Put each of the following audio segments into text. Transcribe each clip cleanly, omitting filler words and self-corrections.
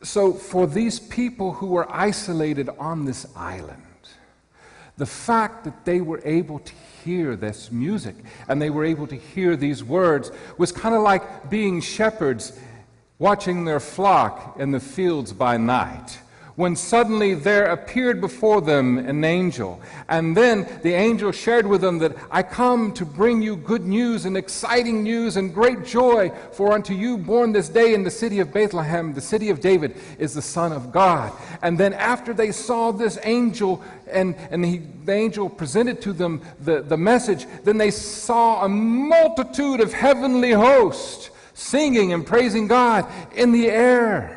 So for these people who were isolated on this island, the fact that they were able to hear this music and they were able to hear these words was kind of like being shepherds watching their flock in the fields by night, when suddenly there appeared before them an angel. And then the angel shared with them that I come to bring you good news and exciting news and great joy, for unto you born this day in the city of Bethlehem, the city of David, is the Son of God. And then after they saw this angel, the angel presented to them the message, then they saw a multitude of heavenly hosts singing and praising God in the air.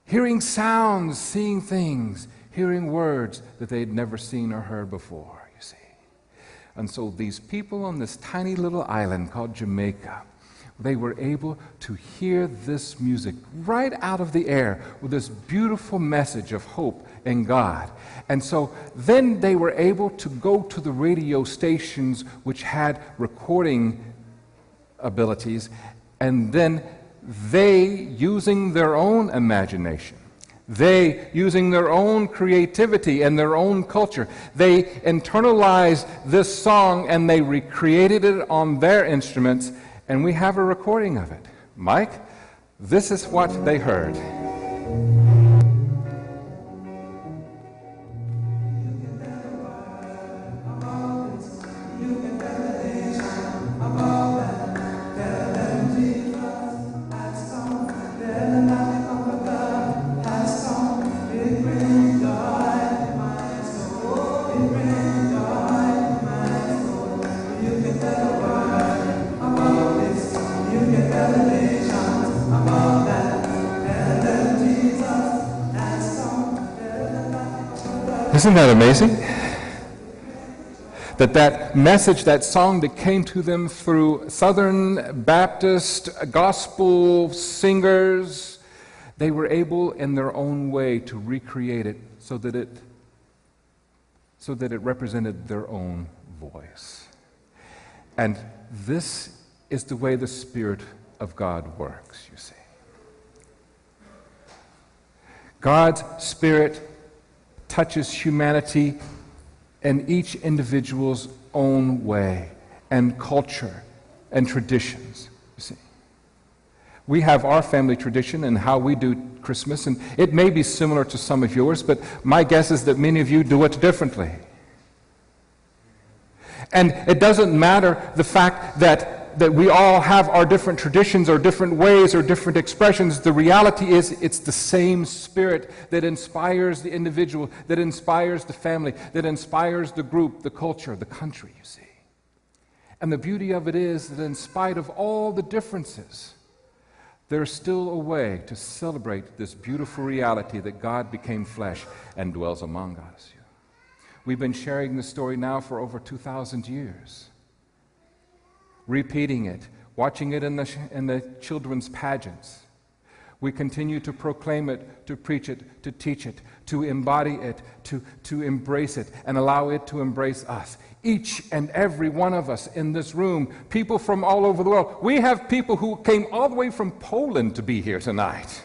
Hearing sounds, seeing things, hearing words that they'd never seen or heard before, you see. And so these people on this tiny little island called Jamaica, they were able to hear this music right out of the air with this beautiful message of hope in God. And so then they were able to go to the radio stations which had recording abilities, and then they, using their own imagination, they, using their own creativity and their own culture, they internalized this song and they recreated it on their instruments, and we have a recording of it. Mike, this is what they heard. Isn't that amazing? That message, that song that came to them through Southern Baptist gospel singers, they were able in their own way to recreate it so that it represented their own voice. And this is the way the Spirit of God works, you see. God's Spirit touches humanity in each individual's own way and culture and traditions, you see. We have our family tradition and how we do Christmas, and it may be similar to some of yours, but my guess is that many of you do it differently. And it doesn't matter the fact that we all have our different traditions or different ways or different expressions. The reality is it's the same Spirit that inspires the individual, that inspires the family, that inspires the group, the culture, the country, you see. And the beauty of it is that in spite of all the differences, there's still a way to celebrate this beautiful reality that God became flesh and dwells among us. We've been sharing this story now for over 2,000 years. Repeating it, watching it in the children's pageants. We continue to proclaim it, to preach it, to teach it, to embody it, to embrace it, and allow it to embrace us. Each and every one of us in this room, people from all over the world. We have people who came all the way from Poland to be here tonight.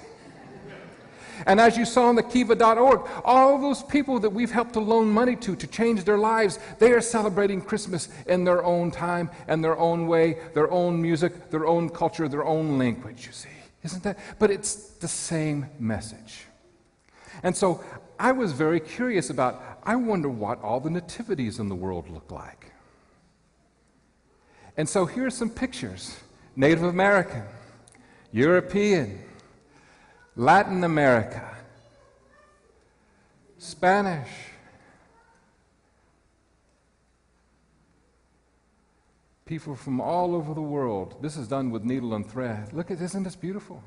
And as you saw on the kiva.org, all those people that we've helped to loan money to change their lives, they are celebrating Christmas in their own time and their own way, their own music, their own culture, their own language, you see. Isn't that? But it's the same message. And so I was very curious about, I wonder what all the nativities in the world look like. And so here are some pictures. Native American, European, Latin America, Spanish, people from all over the world. This is done with needle and thread. Look at this, isn't this beautiful?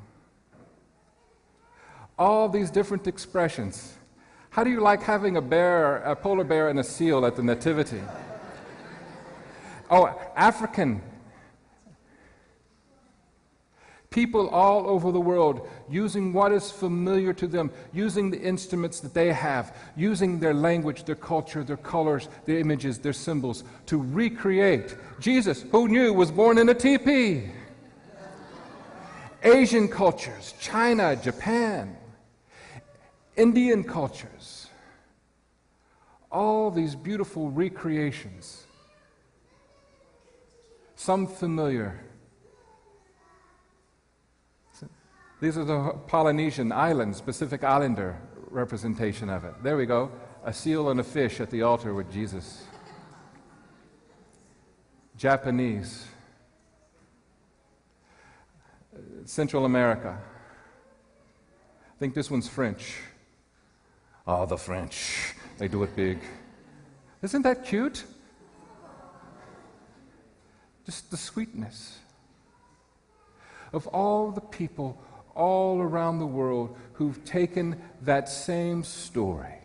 All these different expressions. How do you like having a polar bear and a seal at the nativity? Oh, African. People all over the world using what is familiar to them, using the instruments that they have, using their language, their culture, their colors, their images, their symbols to recreate Jesus, who knew was born in a teepee. Asian cultures, China, Japan, Indian cultures, all these beautiful recreations, some familiar. These are the Polynesian islands, Pacific Islander representation of it. There we go, a seal and a fish at the altar with Jesus. Japanese, Central America. I think this one's French. Oh, the French, they do it big. Isn't that cute? Just the sweetness of all the people all around the world who've taken that same story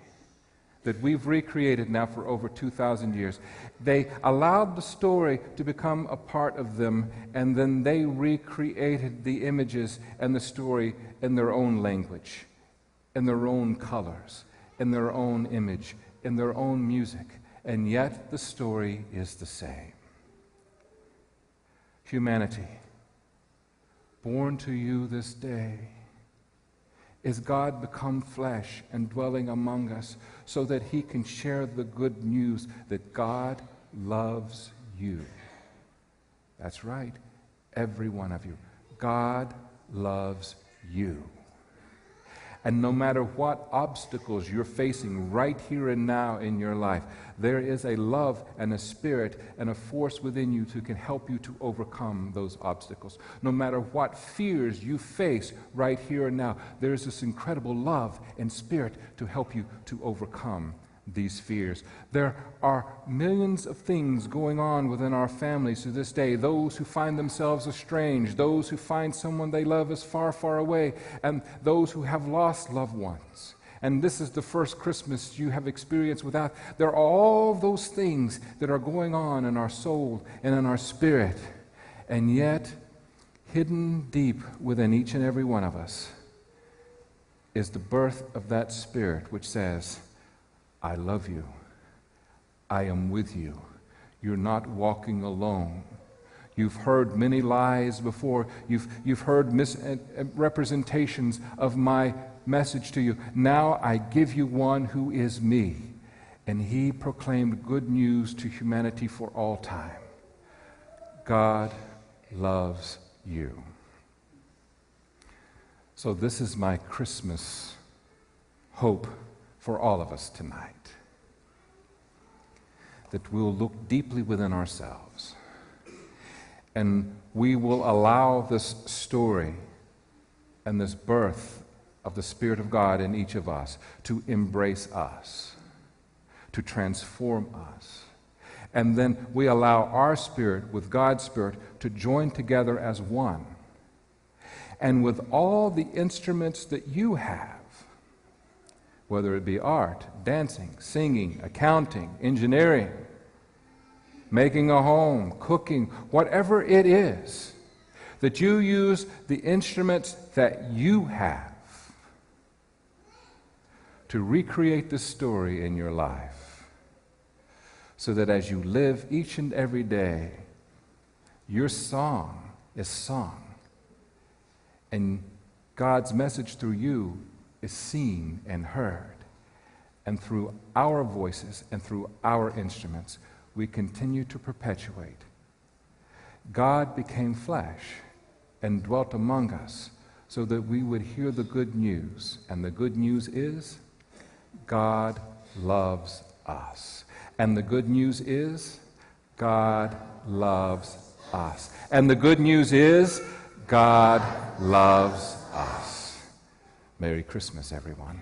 that we've recreated now for over 2,000 years. They allowed the story to become a part of them, and then they recreated the images and the story in their own language, in their own colors, in their own image, in their own music, and yet the story is the same. Humanity, born to you this day, is God become flesh and dwelling among us so that he can share the good news that God loves you. That's right, every one of you. God loves you. And no matter what obstacles you're facing right here and now in your life, there is a love and a spirit and a force within you that can help you to overcome those obstacles. No matter what fears you face right here and now, there is this incredible love and spirit to help you to overcome these fears. There are millions of things going on within our families to this day. Those who find themselves estranged, those who find someone they love is far, far away, and those who have lost loved ones. And this is the first Christmas you have experienced without. There are all those things that are going on in our soul and in our spirit. And yet, hidden deep within each and every one of us is the birth of that spirit which says, I love you. I am with you. You're not walking alone. You've heard many lies before. You've heard misrepresentations of my message to you. Now I give you one who is me. And he proclaimed good news to humanity for all time. God loves you. So this is my Christmas hope for all of us tonight, that we'll look deeply within ourselves and we will allow this story and this birth of the Spirit of God in each of us to embrace us, to transform us. And then we allow our spirit with God's Spirit to join together as one. And with all the instruments that you have, whether it be art, dancing, singing, accounting, engineering, making a home, cooking, whatever it is, that you use the instruments that you have to recreate this story in your life, so that as you live each and every day, your song is sung, and God's message through you is seen and heard. And through our voices and through our instruments, we continue to perpetuate. God became flesh and dwelt among us so that we would hear the good news. And the good news is, God loves us. And the good news is, God loves us. And the good news is, God loves us. Merry Christmas, everyone.